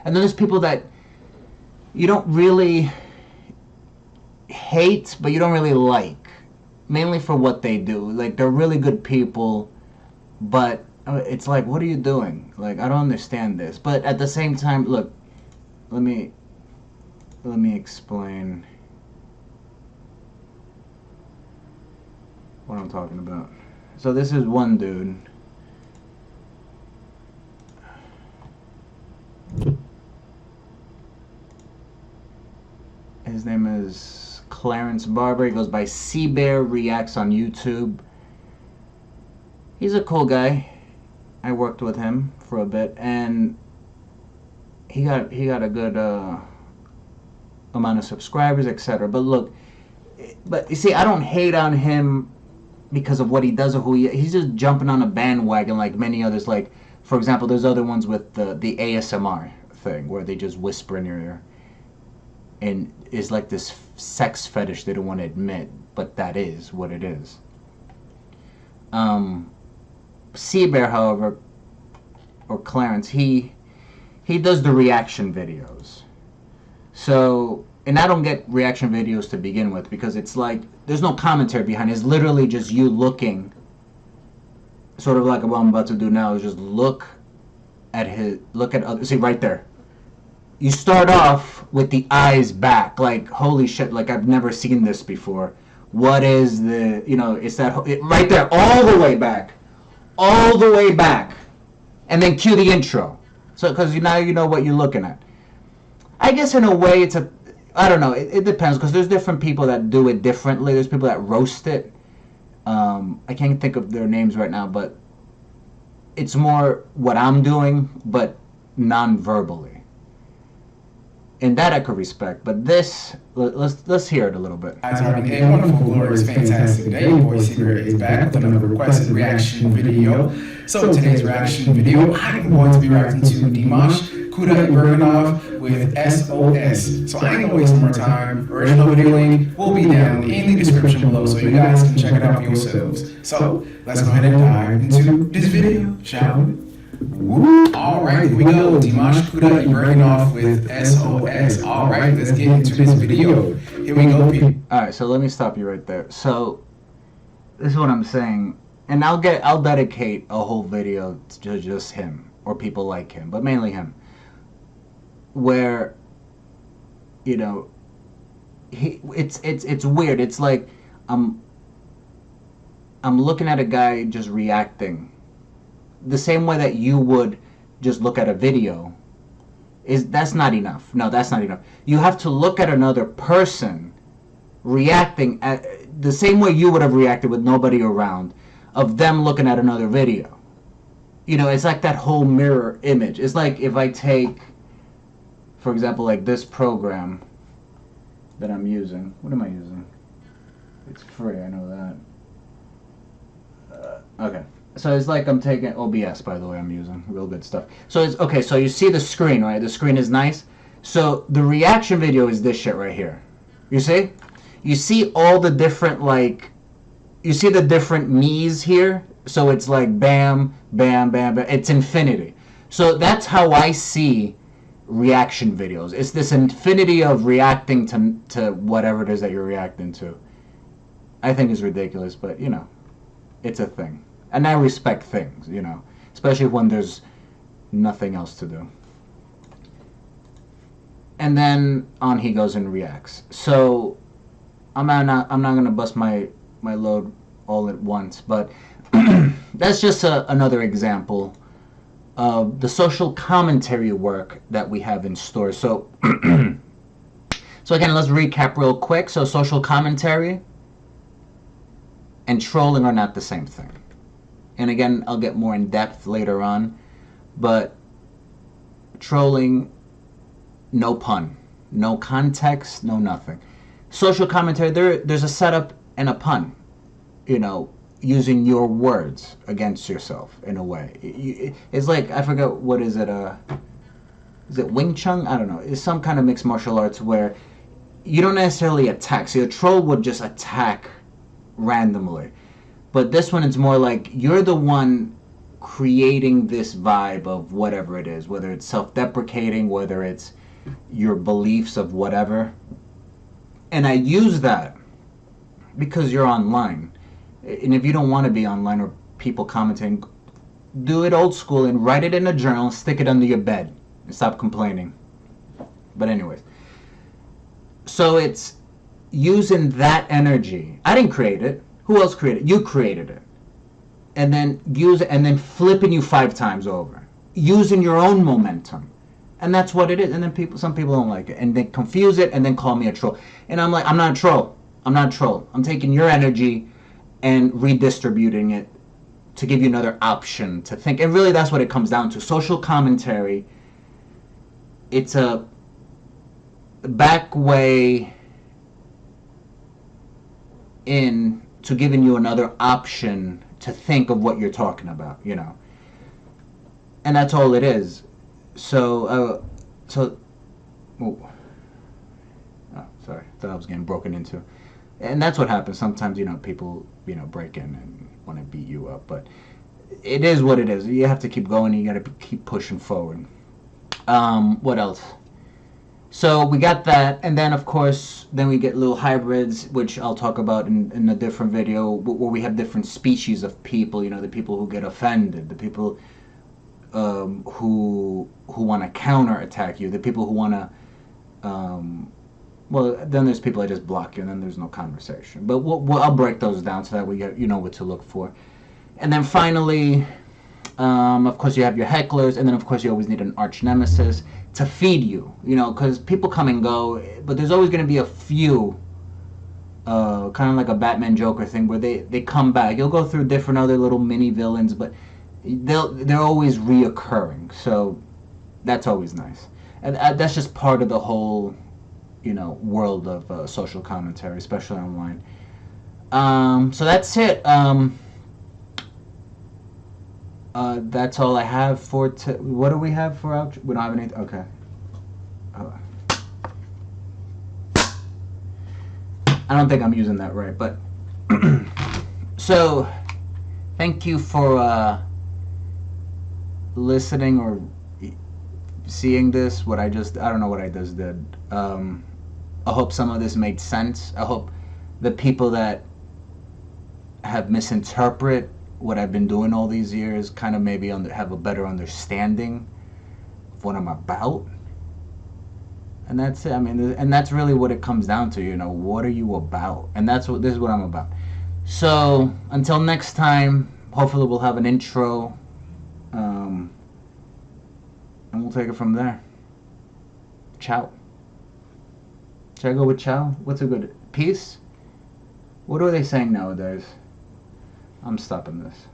And then there's people that you don't really hate, but you don't really like, mainly for what they do. Like, they're really good people, but it's like, what are you doing? Like, I don't understand this. But at the same time, look, let me explain what I'm talking about. So this is one dude. His name is Clarence Barber. He goes by Seabear Reacts on YouTube. He's a cool guy. I worked with him for a bit, and he got a good amount of subscribers, etc. But look, but you see, I don't hate on him because of what he does or who he's just jumping on a bandwagon like many others. Like, for example, there's other ones with the ASMR thing where they just whisper in your ear, and it's like this sex fetish they don't want to admit, but that is what it is. Seabear, however, or Clarence, he does the reaction videos. So, and I don't get reaction videos to begin with because it's like there's no commentary behind it. It's literally just you looking, sort of like what I'm about to do now, is just look at other. See right there. You start off with the eyes back, like holy shit, like I've never seen this before. What is the, it's that right there, all the way back, and then cue the intro. So because now you know what you're looking at. I guess in a way I don't know, it depends because there's different people that do it differently. There's people that roast it. I can't think of their names right now, but it's more what I'm doing, but non-verbally. And that I could respect, but this, let's hear it a little bit. Guys are having a wonderful, glorious, fantastic day. Your boy Seabear is back with another requested reaction video. So today's reaction video, I'm going to be reacting to Dimash Kudaibergenov with SOS. So I ain't gonna waste more time. Original video link will be down in the description below so you guys can check it out for yourselves. So let's go ahead and dive into this video, shall we? Alright, here we go. Dimash Kudaibergenov with SOS. Alright, let's get into this video. Here we go, people. Alright, so let me stop you right there. So, this is what I'm saying. And I'll dedicate a whole video to just him, or people like him, but mainly him. Where, it's weird. It's like, I'm looking at a guy just reacting the same way that you would just look at a video. That's not enough. No, that's not enough. You have to look at another person reacting at the same way you would have reacted with nobody around, of them looking at another video. It's like that whole mirror image. It's like if I take, for example, like this program that I'm using. What am I using? It's free, I know that. Okay. So it's like I'm taking OBS, by the way, I'm using real good stuff. So it's okay. So you see the screen, right? The screen is nice. So the reaction video is this shit right here. You see? You see all the different, like, you see the different me's here. So it's like bam, bam, bam, bam. It's infinity. So that's how I see reaction videos. It's this infinity of reacting to whatever it is that you're reacting to. I think it's ridiculous, but it's a thing. And I respect things, especially when there's nothing else to do. And then on he goes and reacts. So I'm not gonna bust my load all at once, but that's just another example of the social commentary work that we have in store. So so again, let's recap real quick. So social commentary and trolling are not the same thing. And again, I'll get more in depth later on, but trolling, no pun, no context, no nothing. Social commentary, there's a setup and a pun, using your words against yourself in a way. It's like, I forget, what is it, is it Wing Chun? I don't know. It's some kind of mixed martial arts where you don't necessarily attack. See, a troll would just attack randomly. But this one, it's more like you're the one creating this vibe of whatever it is, whether it's self-deprecating, whether it's your beliefs of whatever. And I use that because you're online. And if you don't want to be online or people commenting, do it old school and write it in a journal, stick it under your bed, and stop complaining. But anyways, so it's using that energy. I didn't create it. Who else created it? You created it. And then use it, and then flipping you 5 times over, using your own momentum. And that's what it is. And then some people don't like it, and they confuse it and then call me a troll. And I'm like, I'm not a troll. I'm not a troll. I'm taking your energy and redistributing it to give you another option to think. And really, that's what it comes down to. Social commentary, it's a back way in to giving you another option to think of what you're talking about, you know. And that's all it is. So, oh, sorry, thought I was getting broken into. And that's what happens. Sometimes, you know, people, you know, break in and want to beat you up. But it is what it is. You have to keep going. You got to keep pushing forward. What else? So we got that. And then, of course, then we get little hybrids, which I'll talk about in a different video, where we have different species of people. You know, the people who get offended, the people who want to counterattack you, the people who want to... well, then there's people that just block you, and then there's no conversation. But I'll break those down so that we get, you know what to look for. And then finally, of course, you have your hecklers, and then of course you always need an arch nemesis to feed you. You know, because people come and go, but there's always going to be a few, kind of like a Batman Joker thing, where they come back. You'll go through different other little mini villains, but they're always reoccurring. So that's always nice, and that's just part of the whole, you know, world of social commentary, especially online. So that's it. That's all I have for what do we have for outro? We don't have anything. Okay. I don't think I'm using that right, but so thank you for listening or seeing this. I don't know what I just did. I hope some of this made sense. I hope the people that have misinterpreted what I've been doing all these years kind of maybe have a better understanding of what I'm about. And that's it. I mean, and that's really what it comes down to, you know, what are you about? And this is what I'm about. So until next time, hopefully we'll have an intro, and we'll take it from there. Ciao. Should I go with ciao? What's a good... Peace? What are they saying nowadays? I'm stopping this.